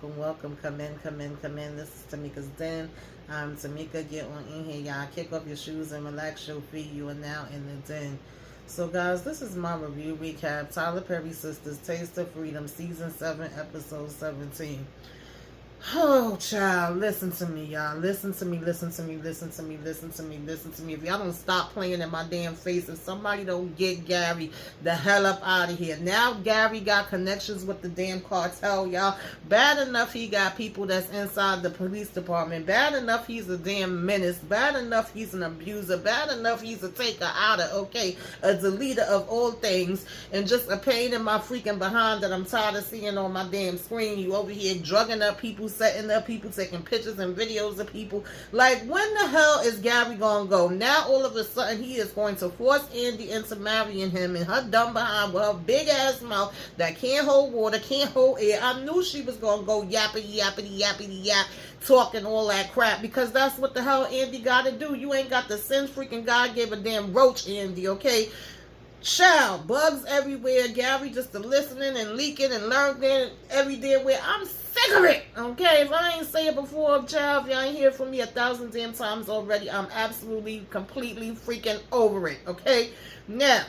welcome, welcome. Come in, come in, come in. This is Tamika's Den. I'm Tamika. Get on in here, y'all. Kick off your shoes and relax your feet. You are now in the den. So, guys, this is my review recap. Tyler Perry Sistas, Taste of Freedom, Season 7, Episode 17. Oh, child, listen to me, y'all. Listen to me, listen to me, listen to me, listen to me, listen to me. If y'all don't stop playing in my damn face, if somebody don't get Gary the hell up out of here. Now Gary got connections with the damn cartel, y'all. Bad enough he got people that's inside the police department. Bad enough he's a damn menace. Bad enough he's an abuser. Bad enough he's a taker-outer, okay? A deleter of all things. And just a pain in my freaking behind that I'm tired of seeing on my damn screen. You over here drugging up people, setting up people, taking pictures and videos of people. Like, when the hell is Gary gonna go? Now all of a sudden he is going to force Andy into marrying him, and her dumb behind with her big ass mouth that can't hold water, can't hold air. I knew she was gonna go yappity yappity yappity yap, talking all that crap, because that's what the hell Andy gotta do. You ain't got the sense. Freaking God gave a damn roach, Andy, okay? Child, bugs everywhere. Gary just listening and leaking and learning every damn way. I'm sick of it, okay? If I ain't say it before, child, if y'all ain't hear from me 1,000 damn times already, I'm absolutely, completely freaking over it, okay? Now,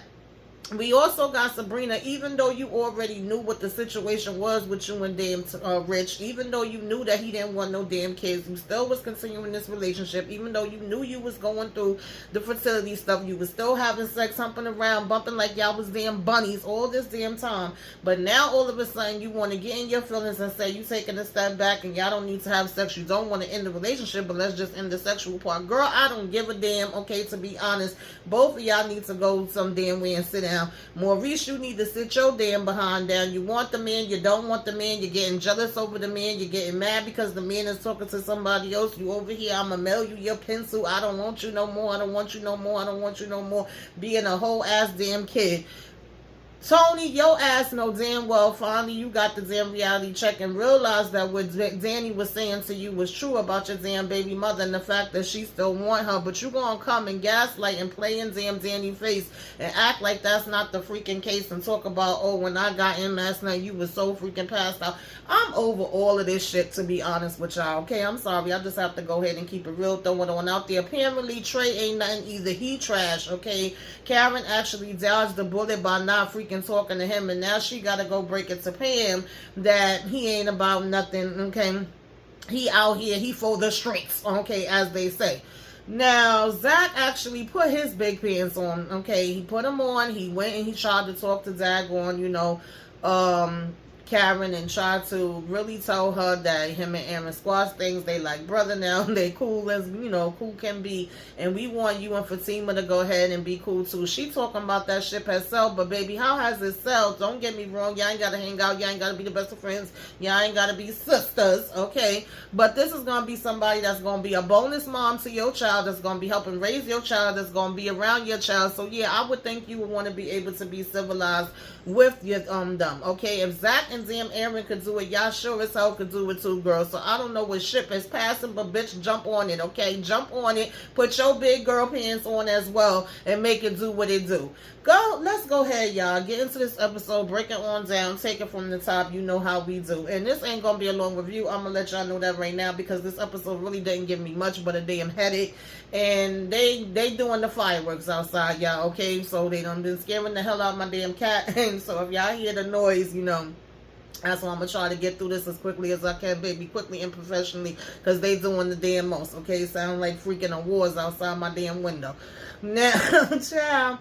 we also got Sabrina. Even though you already knew what the situation was with you and damn Rich, even though you knew that he didn't want no damn kids, you still was continuing this relationship. Even though you knew you was going through the fertility stuff, you was still having sex, humping around, bumping like y'all was damn bunnies all this damn time. But now all of a sudden you want to get in your feelings and say you taking a step back and y'all don't need to have sex. You don't want to end the relationship, but let's just end the sexual part. Girl, I don't give a damn, okay, to be honest. Both of y'all need to go some damn way and sit down. Maurice, you need to sit your damn behind down. You want the man, you don't want the man. You're getting jealous over the man. You're getting mad because the man is talking to somebody else. You over here, I'ma mail you your pencil. I don't want you no more. I don't want you no more. I don't want you no more. Being a whole ass damn kid. Tony, your ass know damn well finally you got the damn reality check and realized that what Danny was saying to you was true about your damn baby mother and the fact that she still want her. But you gonna come and gaslight and play in damn Danny's face and act like that's not the freaking case and talk about, oh, when I got in last night you was so freaking passed out. I'm over all of this shit, to be honest with y'all, okay? I'm sorry, I just have to go ahead and keep it real, throw it on out there. Apparently Trey ain't nothing either. He trash, okay? Karen actually dodged the bullet by not freaking talking to him, and now she gotta go break it to Pam that he ain't about nothing, okay? He out here, he for the streets, okay, as they say. Now, Zach actually put his big pants on, okay? He put them on, he went and he tried to talk to Dagon, Karen, and tried to really tell her that him and Aaron squash things. They like brother now. They cool as, cool can be. And we want you and Fatima to go ahead and be cool too. She talking about that ship herself, but baby, how has it sold? Don't get me wrong. Y'all ain't got to hang out. Y'all ain't got to be the best of friends. Y'all ain't got to be sisters, okay? But this is going to be somebody that's going to be a bonus mom to your child, that's going to be helping raise your child, that's going to be around your child. So yeah, I would think you would want to be able to be civilized with your them, okay? If Zach and damn Aaron could do it, y'all sure as hell could do it too, girl. So I don't know what ship is passing, but bitch, jump on it, okay? Jump on it. Put your big girl pants on as well and make it do what it do. Let's go ahead, y'all. Get into this episode, break it on down, take it from the top. You know how we do. And this ain't gonna be a long review. I'm gonna let y'all know that right now because this episode really didn't give me much but a damn headache. And they doing the fireworks outside, y'all, okay? So they done been scaring the hell out of my damn cat. And so if y'all hear the noise, that's why I'm going to try to get through this as quickly as I can, baby. Quickly and professionally. Because they doing the damn most, okay? Sound like freaking awards outside my damn window. Now, child,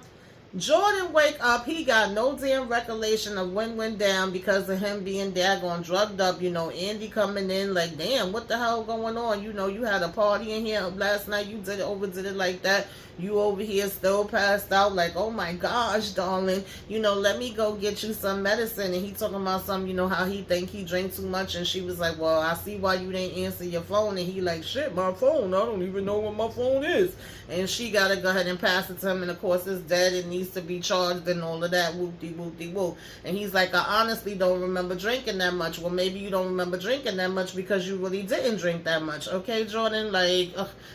Jordan wake up. He got no damn recollection of when went down because of him being daggone drugged up. Andy coming in like, damn, what the hell going on? You had a party in here last night. You overdid it like that. You over here still passed out like, oh my gosh, darling. Let me go get you some medicine. And he talking about some, how he think he drank too much. And she was like, well, I see why you didn't answer your phone. And he like, shit, my phone. I don't even know what my phone is. And she got to go ahead and pass it to him. And of course, it's dead. And needs to be charged and all of that, whoop-de-whoop-de-whoop. And he's like, I honestly don't remember drinking that much. Well, maybe you don't remember drinking that much because you really didn't drink that much. Okay, Jordan, like,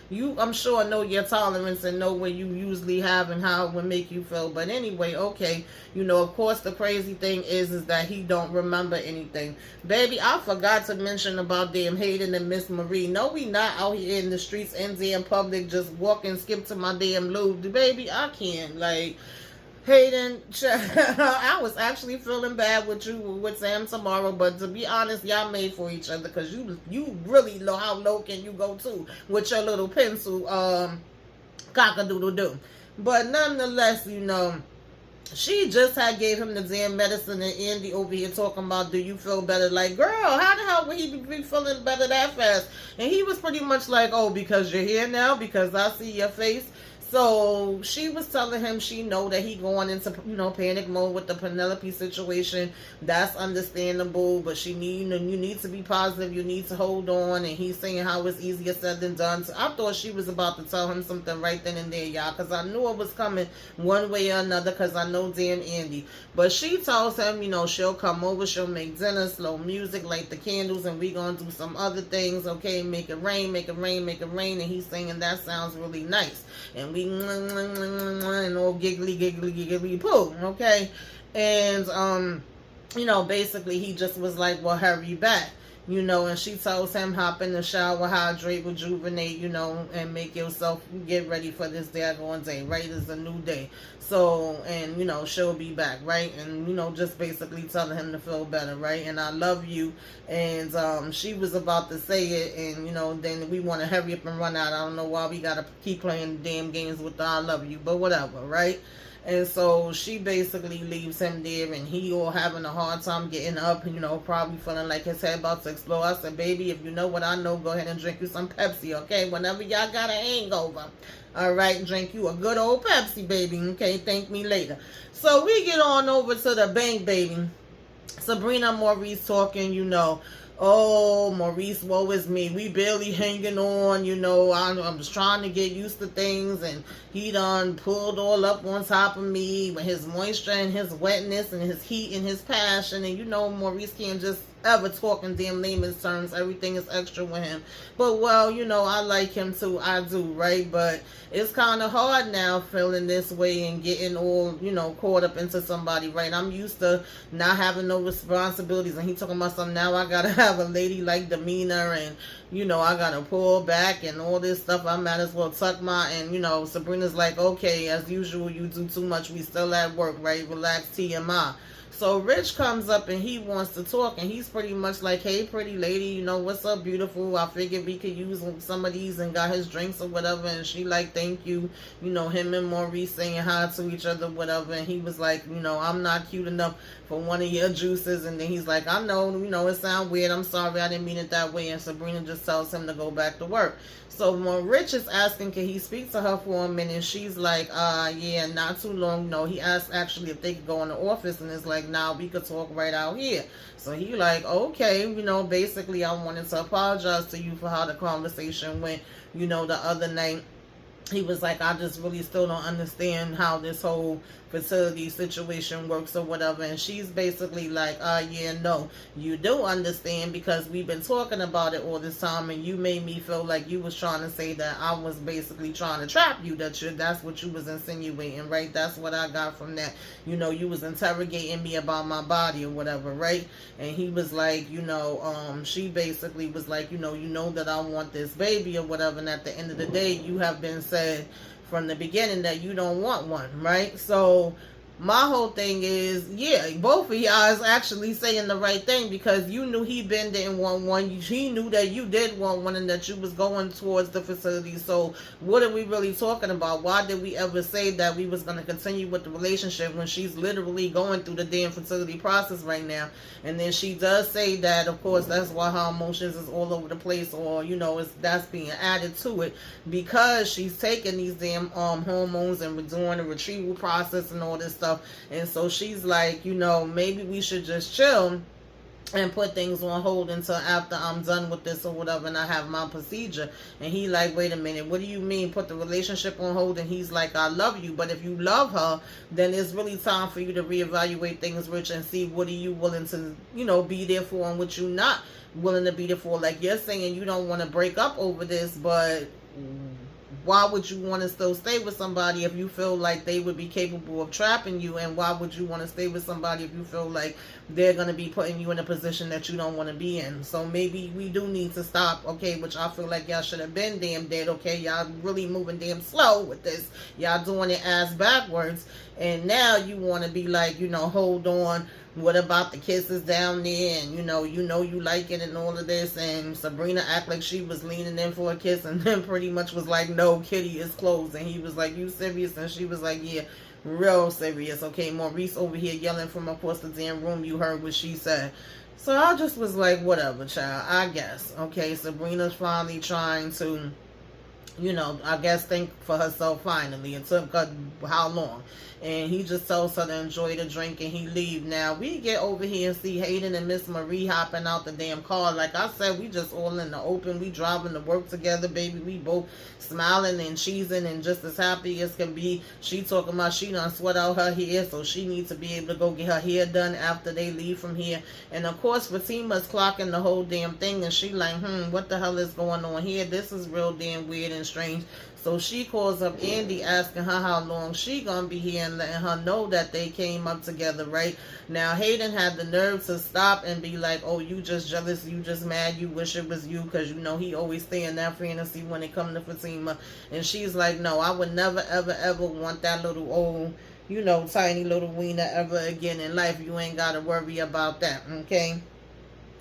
you, I'm sure, know your tolerance and know what you usually have and how it would make you feel. But anyway, okay, you know, of course, the crazy thing is that he don't remember anything. Baby, I forgot to mention about damn Hayden and Miss Marie. No, we not out here in the streets and damn public just walk and skip to my damn lube. Baby, I can't. Like, Hayden, I was actually feeling bad with you, with Sam tomorrow, but to be honest, y'all made for each other, because you really know how low can you go to with your little pencil cock-a-doodle-doo. But nonetheless, you know, she just had gave him the damn medicine, and Andy over here talking about, do you feel better? Like, girl, how the hell would he be feeling better that fast? And he was pretty much like, oh, because you're here now, because I see your face. So she was telling him she know that he going into, you know, panic mode with the Penelope situation. That's understandable, but you need to be positive. You need to hold on. And he's saying how it's easier said than done. So I thought she was about to tell him something right then and there, y'all, because I knew it was coming one way or another, because I know damn Andy. But she tells him, you know, she'll come over, she'll make dinner, slow music, light the candles, and we gonna do some other things, okay? Make it rain, make it rain, make it rain. And he's saying that sounds really nice. And we and all giggly poo, okay? And you know, basically he just was like, well, hurry back, you know. And she tells him, hop in the shower, hydrate, rejuvenate, you know, and make yourself get ready for this daggone day, right? It's a new day. So, and you know, she'll be back, right? And you know, just basically telling him to feel better, right? And I love you. And she was about to say it, and you know, then we want to hurry up and run out. I don't know why we gotta keep playing damn games with the I love you, but whatever, right? And so she basically leaves him there, and he all having a hard time getting up, you know, probably feeling like his head about to explode. I said, baby, if you know what I know, go ahead and drink you some Pepsi, okay? Whenever y'all got a hangover, all right, drink you a good old Pepsi, baby, okay? Thank me later. So we get on over to the bank, baby. Sabrina and Maurice talking, you know. Oh, Maurice, woe is me. We barely hanging on, you know. I'm just trying to get used to things, and he done pulled all up on top of me with his moisture and his wetness and his heat and his passion. And you know, Maurice can't just ever talk in damn layman's terms. Everything is extra with him. But, well, you know, I like him too. I do, right? But it's kind of hard now feeling this way and getting all, you know, caught up into somebody, right? I'm used to not having no responsibilities, and he talking about something now. I gotta have a ladylike demeanor, and you know, I gotta pull back and all this stuff. I might as well tuck my, and you know, Sabrina's like, okay, as usual, you do too much. We still at work, right? Relax, TMI. So Rich comes up and he wants to talk, and he's pretty much like, hey, pretty lady, you know, what's up, beautiful? I figured we could use some of these, and got his drinks or whatever. And she like, thank you. You know, him and Maurice saying hi to each other, whatever. And he was like, you know, I'm not cute enough for one of your juices. And then he's like, I know, you know, it sounds weird. I'm sorry, I didn't mean it that way. And Sabrina just tells him to go back to work. So when Rich is asking, can he speak to her for a minute? She's like, yeah, not too long. No, he asked actually if they could go in the office, and it's like, nah, we could talk right out here. So he like, okay, you know, basically I wanted to apologize to you for how the conversation went, you know, the other night. He was like, I just really still don't understand how this whole facility situation works or whatever. And she's basically like, yeah, no, you do understand, because we've been talking about it all this time, and you made me feel like you was trying to say that I was basically trying to trap you, that's what you was insinuating, right? That's what I got from that. You know, you was interrogating me about my body or whatever, right? And he was like, you know, she basically was like, you know that I want this baby or whatever, and at the end of the day, you have been said from the beginning that you don't want one, right? So my whole thing is, yeah, both of y'all is actually saying the right thing, because you knew he didn't want one. He knew that you did want one, and that you was going towards the facility. So what are we really talking about? Why did we ever say that we was going to continue with the relationship when she's literally going through the damn fertility process right now? And then she does say that, of course, that's why her emotions is all over the place, or, you know, that's being added to it, because she's taking these damn hormones and we're doing the retrieval process and all this stuff. And so she's like, you know, maybe we should just chill and put things on hold until after I'm done with this or whatever and I have my procedure. And he like, wait a minute, what do you mean put the relationship on hold? And he's like, I love you, but if you love her, then it's really time for you to reevaluate things, Rich, and see what are you willing to, be there for and what you not willing to be there for. Like, you're saying you don't want to break up over this, but why would you want to still stay with somebody if you feel like they would be capable of trapping you? And why would you want to stay with somebody if you feel like they're going to be putting you in a position that you don't want to be in? So maybe we do need to stop, okay, which I feel like y'all should have been damn dead, okay? Y'all really moving damn slow with this. Y'all doing it ass backwards. And now you want to be like, hold on. What about the kisses down there? And you like it and all of this. And Sabrina act like she was leaning in for a kiss, and then pretty much was like, no, kitty is closed. And he was like, you serious? And she was like, yeah, real serious. Okay, Maurice over here yelling from across the damn room. You heard what she said. So I just was like, whatever, child, I guess. Okay, Sabrina's finally trying to, I guess think for herself finally. It took her how long? And he just tells her to enjoy the drink and he leave. Now, we get over here and see Hayden and Miss Marie hopping out the damn car. Like I said, we just all in the open. We driving to work together, baby. We both smiling and cheesing and just as happy as can be. She talking about she done sweat out her hair, so she needs to be able to go get her hair done after they leave from here. And of course, Fatima's clocking the whole damn thing, and she like, what the hell is going on here? This is real damn weird and strange. So she calls up Andy asking her how long she gonna be here and letting her know that they came up together, right? Now Hayden had the nerve to stop and be like, oh, you just jealous, you just mad, you wish it was you, because he always stay in that fantasy when it comes to Fatima. And she's like, no, I would never ever ever want that little old tiny little wiener ever again in life. You ain't gotta worry about that, okay?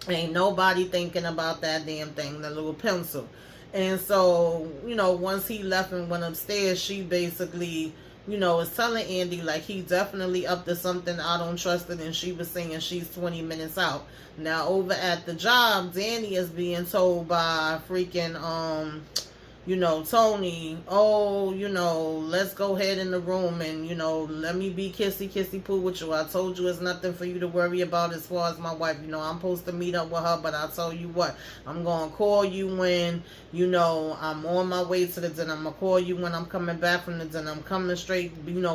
Ain't nobody thinking about that damn thing, the little pencil. And so, once he left and went upstairs, she basically, is telling Andy, like, he definitely up to something. I don't trust it. And she was saying she's 20 minutes out. Now, over at the job, Danny is being told by freaking, Tony, oh, let's go ahead in the room and, let me be kissy poo with you. I told you it's nothing for you to worry about as far as my wife. I'm supposed to meet up with her, but I tell you what, I'm going to call you when, I'm on my way to the dinner. I'm going to call you when I'm coming back from the dinner. I'm coming straight,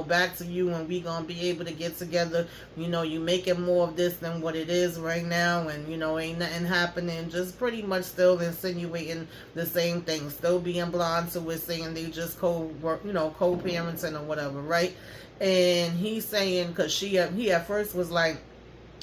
back to you, and we going to be able to get together. You making more of this than what it is right now, and, ain't nothing happening. Just pretty much still insinuating the same thing. Still being blind to it, saying they just co-parenting or whatever, right? And he's saying, because he at first was like,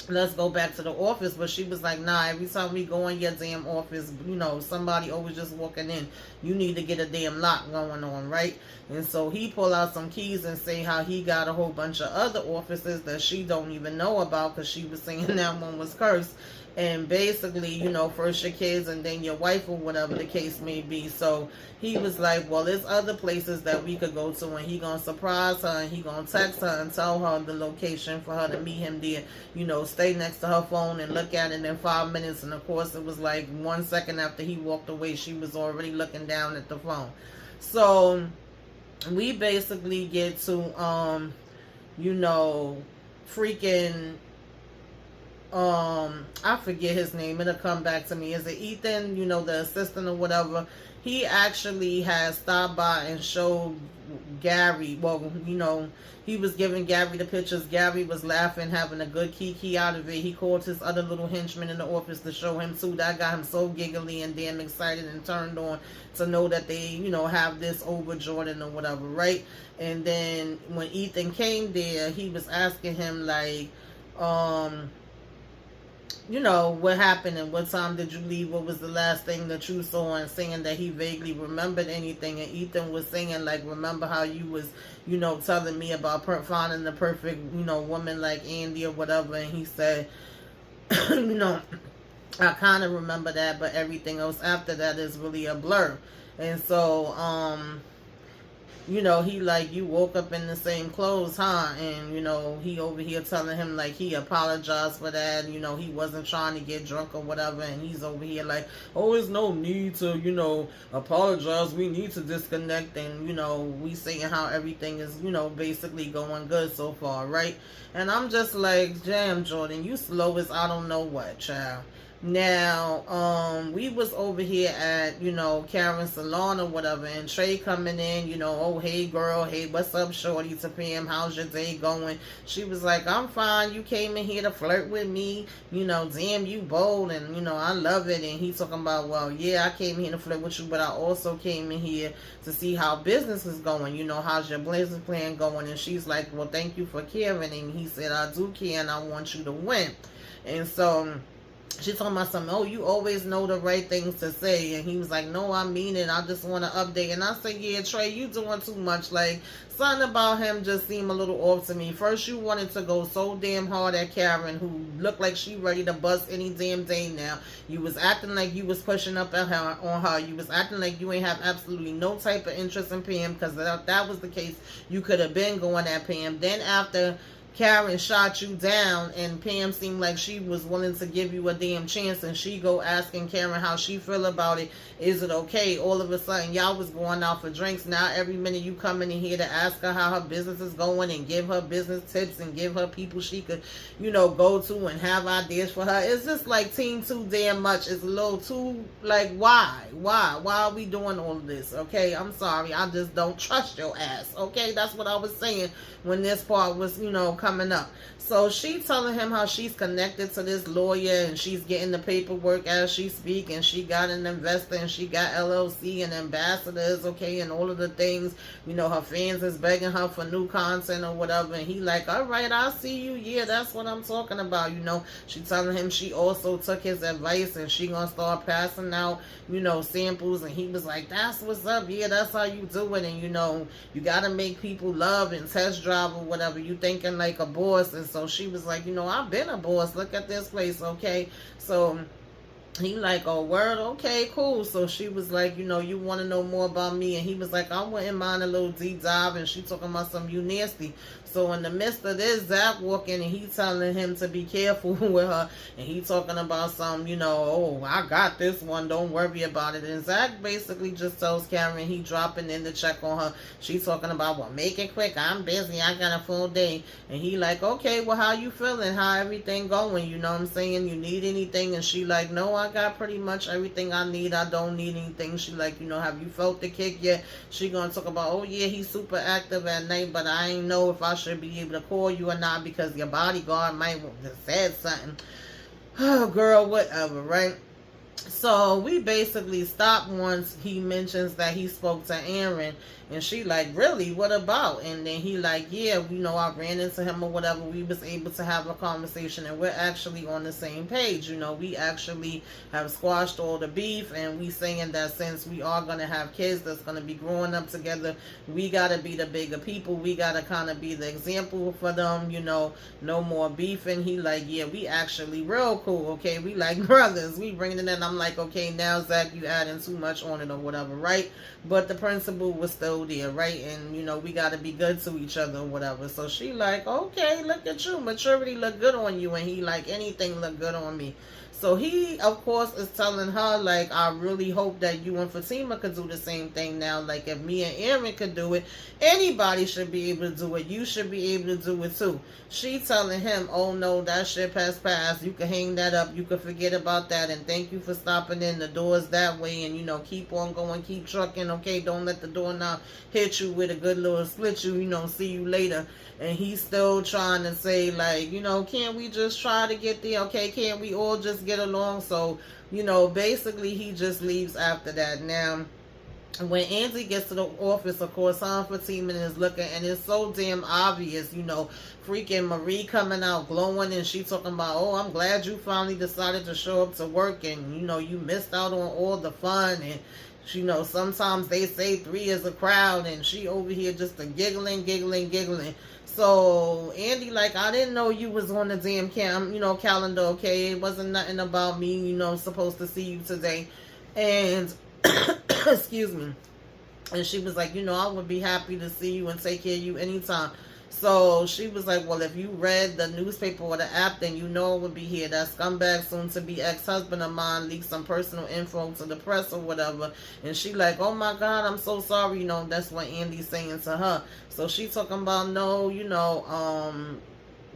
let's go back to the office, but she was like, nah, every time we go in your damn office, somebody always just walking in. You need to get a damn lock going on, right? And so he pull out some keys and say how he got a whole bunch of other offices that she don't even know about, because she was saying that one was cursed. And basically, first your kids and then your wife or whatever the case may be. So he was like, well, there's other places that we could go to, and he gonna surprise her and he gonna text her and tell her the location for her to meet him there. Stay next to her phone and look at it in 5 minutes. And of course, it was like 1 second after he walked away, she was already looking down at the phone. So we basically get to, freaking, I forget his name. It'll come back to me. Is it Ethan, the assistant or whatever? He actually has stopped by and showed Gary. Well, he was giving Gary the pictures. Gary was laughing, having a good kiki out of it. He called his other little henchman in the office to show him too. That got him so giggly and damn excited and turned on to know that they, have this over Jordan or whatever, right? And then when Ethan came there, he was asking him like, what happened and what time did you leave? What was the last thing that you saw? And saying that he vaguely remembered anything. And Ethan was saying, like, remember how you was, telling me about finding the perfect, woman like Andy or whatever. And he said, I kind of remember that, but everything else after that is really a blur. And so, you know, he like, you woke up in the same clothes, huh? And, you know, he over here telling him like he apologized for that. You know, he wasn't trying to get drunk or whatever. And he's over here like, oh, there's no need to, you know, apologize. We need to disconnect. And, you know, we saying how everything is, you know, basically going good so far, right? And I'm just like, damn, Jordan, you slow as I don't know what, child. Now, we was over here at, you know, Karen's salon or whatever, and Trey coming in, you know, oh, hey, girl, hey, what's up, shorty, to Pam, how's your day going? She was like, I'm fine, you came in here to flirt with me, you know, damn, you bold, and, you know, I love it. And he's talking about, well, yeah, I came here to flirt with you, but I also came in here to see how business is going, you know, how's your business plan going? And she's like, well, thank you for caring. And he said, I do care, and I want you to win. And so she's talking about something, oh, you always know the right things to say. And he was like, no, I mean it. I just want to update. And I said, yeah, Trey, you doing too much. Like, something about him just seemed a little off to me. First, you wanted to go so damn hard at Karen, who looked like she ready to bust any damn day now. You was acting like you was pushing up at her, on her. You was acting like you ain't have absolutely no type of interest in Pam, because if that was the case, you could have been going at Pam. Then after Karen shot you down and Pam seemed like she was willing to give you a damn chance, and she go asking Karen how she feel about it. Is it okay? All of a sudden, y'all was going out for drinks. Now every minute you coming in here to ask her how her business is going and give her business tips and give her people she could, you know, go to and have ideas for her. It's just like team too damn much. It's a little too, like, why are we doing all of this? Okay, I'm sorry, I just don't trust your ass. Okay, that's what I was saying when this part was, you know, coming up. So she telling him how she's connected to this lawyer and she's getting the paperwork as she speak, and she got an investor and she got LLC and ambassadors, okay, and all of the things, you know, her fans is begging her for new content or whatever. And he like, all right, I'll see you. Yeah, that's what I'm talking about. You know, she telling him she also took his advice and she gonna start passing out, you know, samples. And he was like, that's what's up. Yeah, that's how you do it. And, you know, you gotta make people love and test drive or whatever. You thinking like a boss. And so she was like, you know, I've been a boss. Look at this place, okay? So he like, oh, word, okay, cool. So she was like, you know, you want to know more about me? And he was like, I wouldn't mind a little deep dive. And she talking about some, you nasty. So in the midst of this, Zach walking and he telling him to be careful with her. And he talking about some, you know, oh, I got this one, don't worry about it. And Zach basically just tells Karen he dropping in the check on her. She talking about, well, make it quick, I'm busy, I got a full day. And he like, okay, well, how you feeling? How everything going? You know what I'm saying? You need anything? And she like, no, I got pretty much everything I need. I don't need anything. She like, you know, have you felt the kick yet? She gonna talk about, oh yeah, he's super active at night, but I ain't know if I should be able to call you or not because your bodyguard might have said something. Oh, girl, whatever, right? So we basically stopped once he mentions that he spoke to Aaron, and she like, really, what about? And then he like, yeah, you know, I ran into him or whatever. We was able to have a conversation, and we're actually on the same page. You know, we actually have squashed all the beef, and we saying that since we are going to have kids that's going to be growing up together, we got to be the bigger people. We got to kind of be the example for them, you know, no more beef. And he like, yeah, we actually real cool, okay? We like brothers. We bringing it in. I'm like, okay, now, Zach, you adding too much on it or whatever, right? But the principle was still there, right? And, you know, we got to be good to each other or whatever. So she like, okay, look at you. Maturity look good on you. And he like, anything look good on me. So he, of course, is telling her, like, I really hope that you and Fatima could do the same thing now. Like, if me and Aaron could do it, anybody should be able to do it. You should be able to do it, too. She telling him, oh, no, that shit has passed. You can hang that up. You can forget about that. And thank you for stopping in the doors that way. And, you know, keep on going. Keep trucking, okay? Don't let the door now hit you with a good little split you. You know, see you later. And he's still trying to say, like, you know, can't we just try to get there? Okay, can't we all just get along? So, you know, basically he just leaves after that. Now, when Andy gets to the office, of course, Fatima is looking, and it's so damn obvious, you know, freaking Marie coming out glowing, and she talking about, oh, I'm glad you finally decided to show up to work, and, you know, you missed out on all the fun, and, you know, sometimes they say 3 is a crowd, and she over here just a giggling. So Andy like, I didn't know you was on the damn calendar, okay? It wasn't nothing about me, you know, supposed to see you today. And excuse me. And she was like, I would be happy to see you and take care of you anytime. So she was like, well, if you read the newspaper or the app, then you know it would be here. That scumbag, soon to be ex-husband of mine, leaked some personal info to the press or whatever. And she like, oh my God, I'm so sorry. That's what Andy's saying to her. So she talking about, no,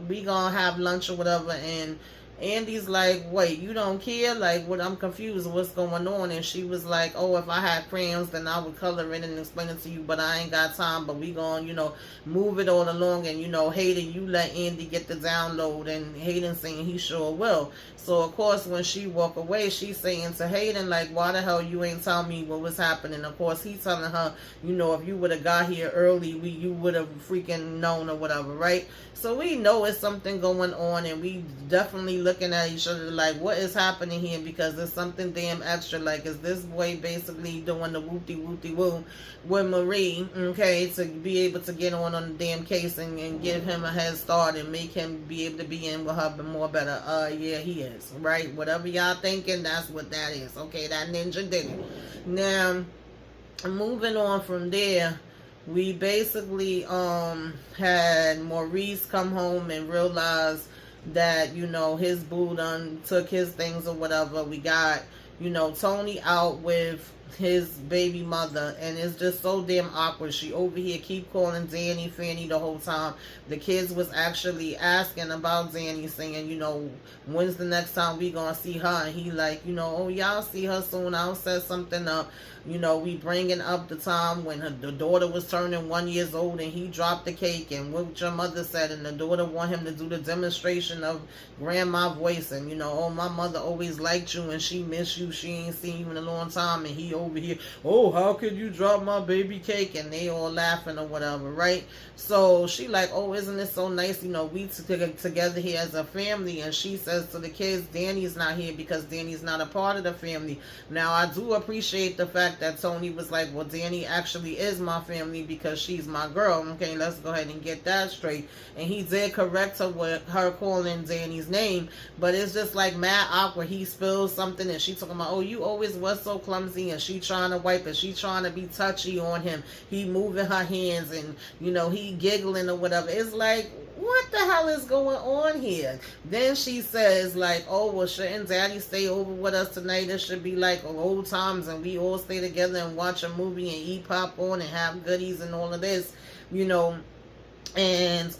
we gonna have lunch or whatever. And Andy's like, wait, you don't care? Like, what? I'm confused. What's going on? And she was like, oh, if I had crayons, then I would color it and explain it to you, but I ain't got time. But we gonna, move it all along. And, Hayden, you let Andy get the download. And Hayden saying he sure will. So, of course, when she walk away, she's saying to Hayden, like, why the hell you ain't tell me what was happening? Of course, he's telling her, if you would have got here early, you would have freaking known or whatever, right? So we know it's something going on, and we definitely looking at each other like, what is happening here? Because there's something damn extra. Like, is this boy basically doing the whoopty-whoopty-woo with Marie, okay, to be able to get on the damn case and give him a head start and make him be able to be in with her more better? Yeah, he is, right? Whatever y'all thinking, that's what that is. Okay, that ninja did it. Now, moving on from there, we basically had Maurice come home and realize that, his boo done took his things or whatever. We got, Tony out with his baby mother, and it's just so damn awkward. She over here keep calling Danny Fanny the whole time. The kids was actually asking about Danny, saying, when's the next time we gonna see her? And he like, oh, y'all see her soon. I'll set something up. We bringing up the time when the daughter was turning 1 year old, and he dropped the cake, and what your mother said, and the daughter want him to do the demonstration of grandma voice, and oh, my mother always liked you and she miss you. She ain't seen you in a long time. And he over here, oh, how could you drop my baby cake? And they all laughing or whatever, right? So she like, oh, isn't it so nice, we together here as a family? And she says to the kids, Danny's not here because Danny's not a part of the family. Now, I do appreciate the fact that Tony was like, well, Danny actually is my family because she's my girl. Okay, let's go ahead and get that straight. And he did correct her with her calling Danny's name, but it's just like mad awkward. He spills something and she talking about, oh, you always was so clumsy, and she trying to wipe it. She trying to be touchy on him. He moving her hands, and he giggling or whatever. It's like, what the hell is going on here? Then she says like, oh, well, shouldn't Daddy stay over with us tonight? It should be like old times and we all stay together and watch a movie and eat popcorn and have goodies and all of this, and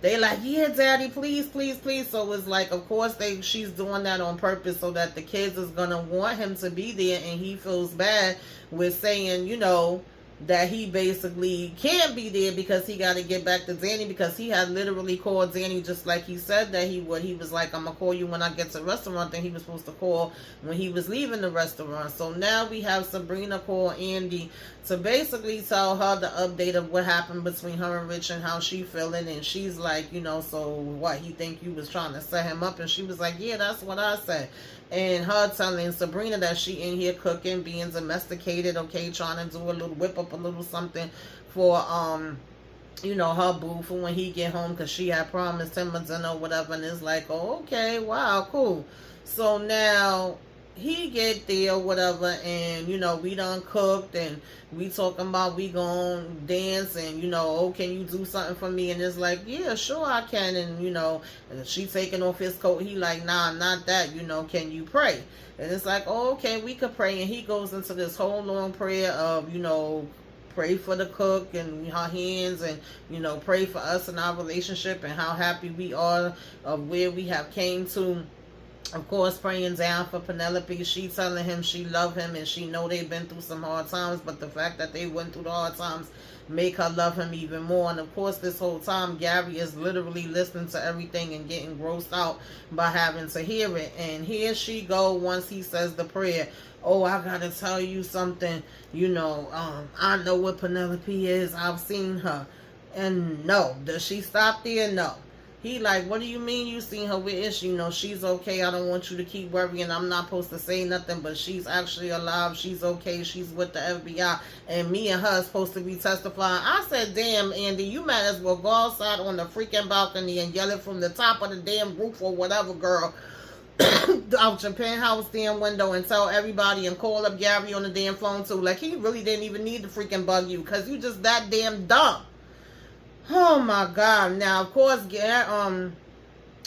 they like, yeah, Daddy, please, please, please. So it's like, of course she's doing that on purpose so that the kids is gonna want him to be there, and he feels bad with saying, that he basically can't be there because he got to get back to Danny, because he had literally called Danny just like he said that he would. He was like, I'm going to call you when I get to the restaurant. Then he was supposed to call when he was leaving the restaurant. So now we have Sabrina call Andy to basically tell her the update of what happened between her and Rich and how she feeling. And she's like, so what, he think you was trying to set him up? And she was like, yeah, that's what I said. And her telling Sabrina that she in here cooking, being domesticated, okay, trying to do a little whip up a little something for her boo for when he get home, because she had promised him a dinner or whatever. And it's like, oh, okay, wow, cool. So now he get there or whatever, and we done cooked, and we talking about we gonna dance, and oh, can you do something for me? And it's like, yeah, sure I can. And she taking off his coat. He like, nah, not that. Can you pray? And it's like, oh, okay, we could pray. And he goes into this whole long prayer of pray for the cook and her hands, and pray for us and our relationship and how happy we are of where we have came to. Of course, praying down for Penelope. She telling him she love him, and she know they've been through some hard times, but the fact that they went through the hard times make her love him even more. And of course, this whole time Gary is literally listening to everything and getting grossed out by having to hear it. And here she go once he says the prayer. Oh, I gotta tell you something. I know what Penelope is. I've seen her. And no, does she stop there? No. He like, what do you mean you seen her? Where is she? She's okay. I don't want you to keep worrying. I'm not supposed to say nothing, but she's actually alive. She's okay. She's with the FBI. And me and her are supposed to be testifying. I said, damn, Andy, you might as well go outside on the freaking balcony and yell it from the top of the damn roof or whatever, girl. out your penthouse damn window and tell everybody and call up Gary on the damn phone too. Like, he really didn't even need to freaking bug you because you just that damn dumb. Oh my God. Now, of course,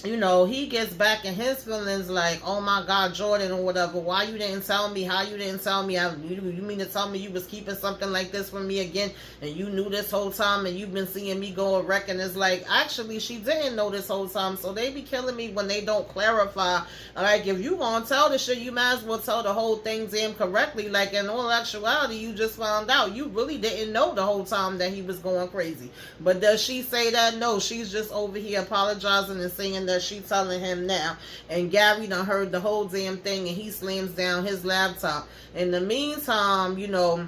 you know, he gets back in his feelings like, oh my God, Jordan or whatever, why you didn't tell me, how you didn't tell me, you mean to tell me you was keeping something like this from me again, and you knew this whole time, and you've been seeing me go a wreck, and it's like, actually, she didn't know this whole time, so they be killing me when they don't clarify. Like, if you gonna tell the shit, you might as well tell the whole thing damn correctly. Like, in all actuality, you just found out, you really didn't know the whole time that he was going crazy. But does she say that? No, she's just over here apologizing and saying that she telling him now. And Gary done heard the whole damn thing, and he slams down his laptop. In the meantime, you know,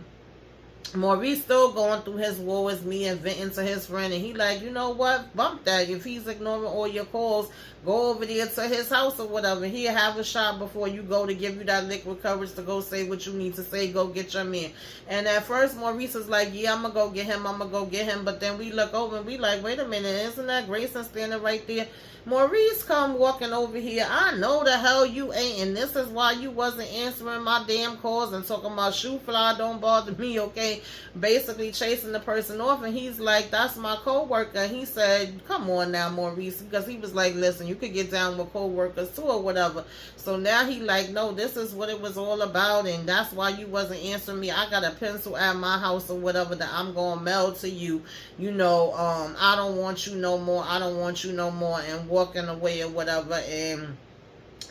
Maurice still going through his woe is me and venting to his friend, and he like, you know what, bump that. If he's ignoring all your calls, go over there to his house or whatever. He'll have a shot before you go to give you that liquid courage to go say what you need to say. Go get your man. And at first Maurice is like, yeah, I'm gonna go get him, but then we look over and we like, wait a minute, isn't that Grayson standing right there? Maurice come walking over here. I know the hell you ain't, and this is why you wasn't answering my damn calls and talking about shoe fly don't bother me, okay? Basically chasing the person off, and he's like, that's my co-worker. He said, come on now, Maurice, because he was like, listen, you could get down with co-workers too or whatever. So now he like, no, this is what it was all about, and that's why you wasn't answering me. I got a pencil at my house or whatever that I'm gonna mail to you. You know, I don't want you no more. I don't want you no more. And walking away or whatever. And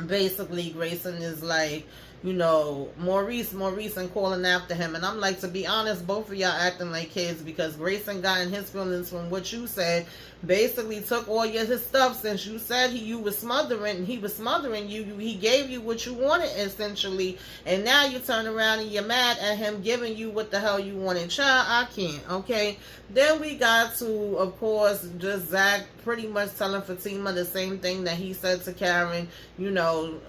basically Grayson is like, you know, Maurice and calling after him. And I'm like, to be honest, both of y'all acting like kids, because Grayson got in his feelings from what you said. Basically took all his stuff since you said he was smothering you. He gave you what you wanted essentially, and now you turn around and you're mad at him giving you what the hell you wanted. Child, I can't. Okay. Then we got to, of course, just Zach pretty much telling Fatima the same thing that he said to Karen. You know,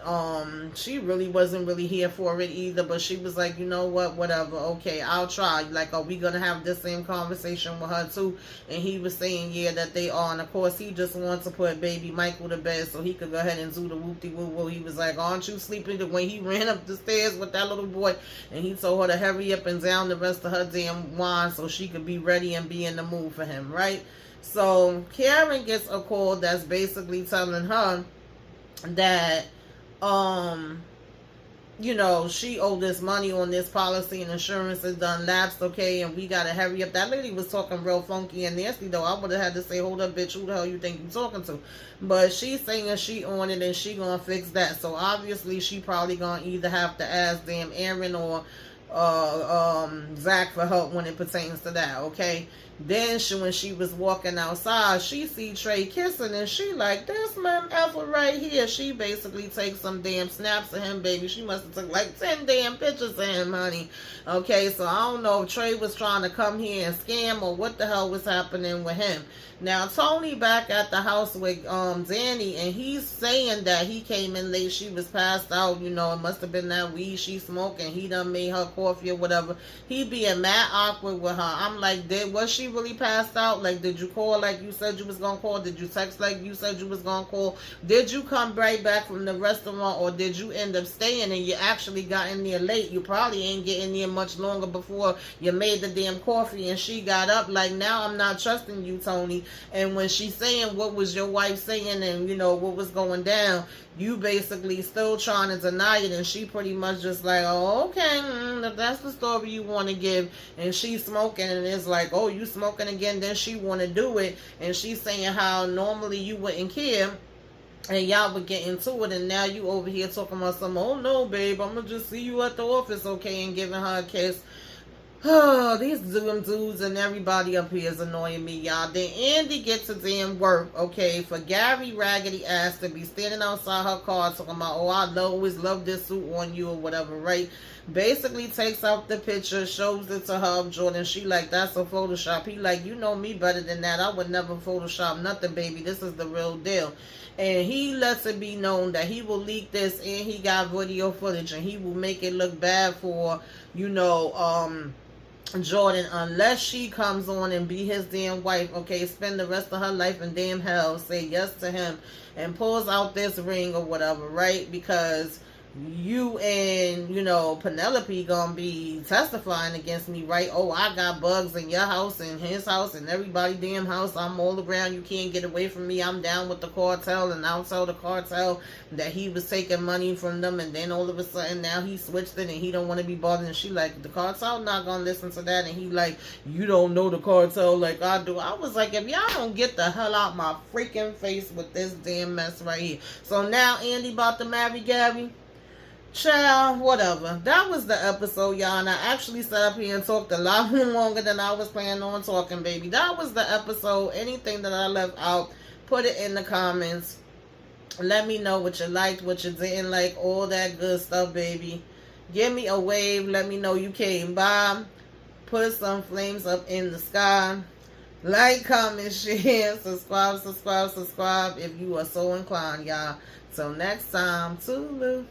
she really wasn't really here for it either, but she was like, you know what, whatever, okay, I'll try. Like, are we gonna have the same conversation with her too? And he was saying, yeah, that they are. And of course, he just wants to put baby Michael to bed so he could go ahead and do the whoop-de-woo-woo. He was like, aren't you sleeping? When he ran up the stairs with that little boy, and he told her to hurry up and down the rest of her damn wine so she could be ready and be in the mood for him, right? So Karen gets a call that's basically telling her that you know, she owed this money on this policy and insurance is done lapsed, okay, and we gotta hurry up. That lady was talking real funky and nasty though. I would have had to say, hold up, bitch, who the hell you think you talking to? But she's saying she on it and she gonna fix that. So obviously she probably gonna either have to ask damn Aaron or Zach for help when it pertains to that, okay? Then when she was walking outside, she see Trey kissing, and she like, this man effort right here. She basically takes some damn snaps of him, baby. She must have took like 10 damn pictures of him, honey. Okay, so I don't know if Trey was trying to come here and scam or what the hell was happening with him. Now, Tony back at the house with Danny, and he's saying that he came in late. She was passed out, you know, it must have been that weed she smoked, and he done made her coffee or whatever. He being mad awkward with her. I'm like, was she really passed out? Like, did you call like you said you was gonna call? Did you text like you said you was gonna call? Did you come right back from the restaurant, or did you end up staying and you actually got in there late? You probably ain't getting there much longer before you made the damn coffee and she got up. Like, now I'm not trusting you, Tony. And when she's saying what was your wife saying and, you know, what was going down, you basically still trying to deny it, and she pretty much just like, oh, okay, if that's the story you want to give. And she's smoking, and it's like, oh, you smoking again? Then she want to do it, and she's saying how normally you wouldn't care, and y'all would get into it, and now you over here talking about some, oh no, babe, I'm gonna just see you at the office, okay, and giving her a kiss. Oh, these dudes and everybody up here is annoying me, y'all. Then Andy gets to damn work, okay, for Gary raggedy ass to be standing outside her car talking about, oh, I always love this suit on you or whatever, right? Basically takes out the picture, shows it to her of Jordan. She like, that's a Photoshop. He like, you know me better than that. I would never Photoshop nothing, baby. This is the real deal. And he lets it be known that he will leak this, and he got video footage, and he will make it look bad for, you know, Jordan, unless she comes on and be his damn wife, okay, spend the rest of her life in damn hell, say yes to him, and pulls out this ring or whatever, right? Because you and, Penelope gonna be testifying against me, right? Oh, I got bugs in your house and his house and everybody damn house. I'm all around. You can't get away from me. I'm down with the cartel, and I'll tell the cartel that he was taking money from them, and then all of a sudden now he switched it and he don't want to be bothered. And she like, the cartel not gonna listen to that. And he like, you don't know the cartel like I do. I was like, if y'all don't get the hell out my freaking face with this damn mess right here. So now Andy about to marry Gary. Child, whatever. That was the episode, y'all. And I actually sat up here and talked a lot longer than I was planning on talking, baby. That was the episode. Anything that I left out, put it in the comments. Let me know what you liked, what you didn't like, all that good stuff, baby. Give me a wave. Let me know you came by. Put some flames up in the sky. Like, comment, share, subscribe if you are so inclined, y'all. Till next time, toodaloo.